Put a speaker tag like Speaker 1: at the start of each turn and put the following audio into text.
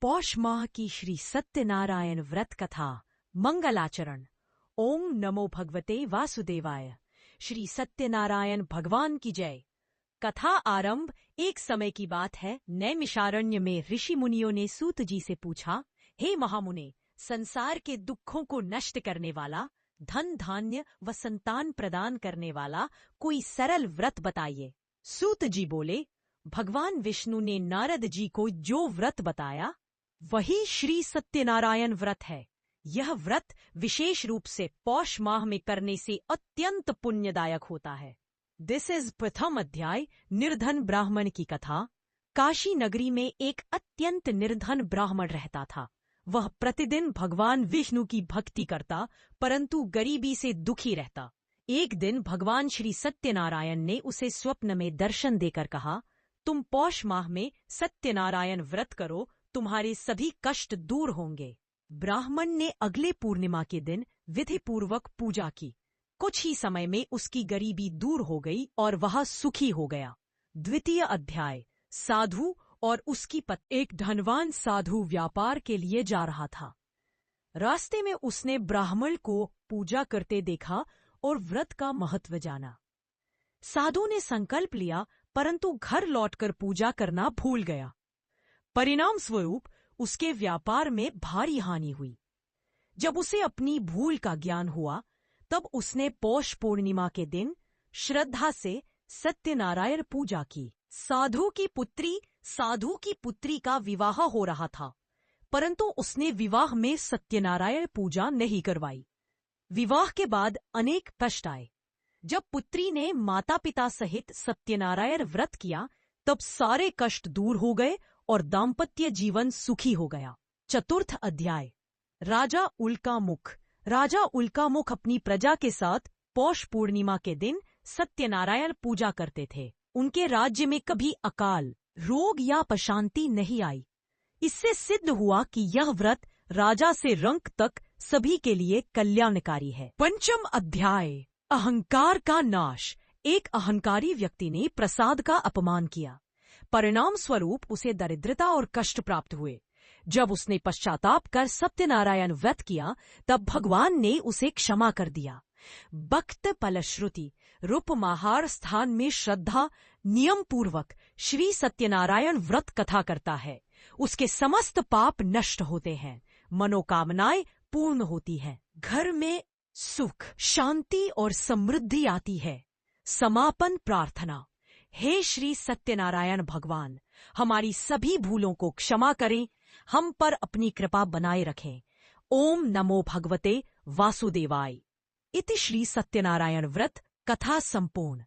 Speaker 1: पौष माह की श्री सत्यनारायण व्रत कथा मंगलाचरण। ओम नमो भगवते वासुदेवाय। श्री सत्यनारायण भगवान की जय। कथा आरंभ। एक समय की बात है, नैमिषारण्य में ऋषि मुनियों ने सूत जी से पूछा, हे महामुने, संसार के दुखों को नष्ट करने वाला, धन धान्य व संतान प्रदान करने वाला कोई सरल व्रत बताइए। सूत जी बोले, भगवान विष्णु ने नारद जी को जो व्रत बताया वही श्री सत्यनारायण व्रत है। यह व्रत विशेष रूप से पौष माह में करने से अत्यंत पुण्यदायक होता है। दिस इज प्रथम अध्याय। निर्धन ब्राह्मण की कथा। काशी नगरी में एक अत्यंत निर्धन ब्राह्मण रहता था। वह प्रतिदिन भगवान विष्णु की भक्ति करता, परंतु गरीबी से दुखी रहता। एक दिन भगवान श्री सत्यनारायण ने उसे स्वप्न में दर्शन देकर कहा, तुम पौष माह में सत्यनारायण व्रत करो, तुम्हारे सभी कष्ट दूर होंगे। ब्राह्मण ने अगले पूर्णिमा के दिन विधि पूर्वक पूजा की। कुछ ही समय में उसकी गरीबी दूर हो गई और वह सुखी हो गया। द्वितीय अध्याय। साधु और उसकी पत्नी। एक धनवान साधु व्यापार के लिए जा रहा था। रास्ते में उसने ब्राह्मण को पूजा करते देखा और व्रत का महत्व जाना। साधु ने संकल्प लिया, परंतु घर लौटकर पूजा करना भूल गया। परिणाम स्वरूप उसके व्यापार में भारी हानि हुई। जब उसे अपनी भूल का ज्ञान हुआ, तब उसने पौष पूर्णिमा के दिन श्रद्धा से सत्यनारायण पूजा की। साधु की पुत्री का विवाह हो रहा था, परंतु उसने विवाह में सत्यनारायण पूजा नहीं करवाई। विवाह के बाद अनेक कष्ट आए। जब पुत्री ने माता पिता सहित सत्यनारायण व्रत किया, तब सारे कष्ट दूर हो गए और दाम्पत्य जीवन सुखी हो गया। चतुर्थ अध्याय। राजा उल्कामुख अपनी प्रजा के साथ पौष पूर्णिमा के दिन सत्यनारायण पूजा करते थे। उनके राज्य में कभी अकाल, रोग या अशांति नहीं आई। इससे सिद्ध हुआ कि यह व्रत राजा से रंक तक सभी के लिए कल्याणकारी है। पंचम अध्याय। अहंकार का नाश। एक अहंकारी व्यक्ति ने प्रसाद का अपमान किया। परिणाम स्वरूप उसे दरिद्रता और कष्ट प्राप्त हुए। जब उसने पश्चाताप कर सत्यनारायण व्रत किया, तब भगवान ने उसे क्षमा कर दिया। भक्त फलश्रुति रूपमाहार स्थान में श्रद्धा नियम पूर्वक श्री सत्यनारायण व्रत कथा करता है। उसके समस्त पाप नष्ट होते हैं, मनोकामनाएं पूर्ण होती हैं, घर में सुख, शांति और समृद्धि आती है। समापन प्रार्थना। हे श्री सत्यनारायण भगवान, हमारी सभी भूलों को क्षमा करें, हम पर अपनी कृपा बनाए रखें। ओम नमो भगवते वासुदेवाय। इति श्री सत्यनारायण व्रत कथा संपूर्ण।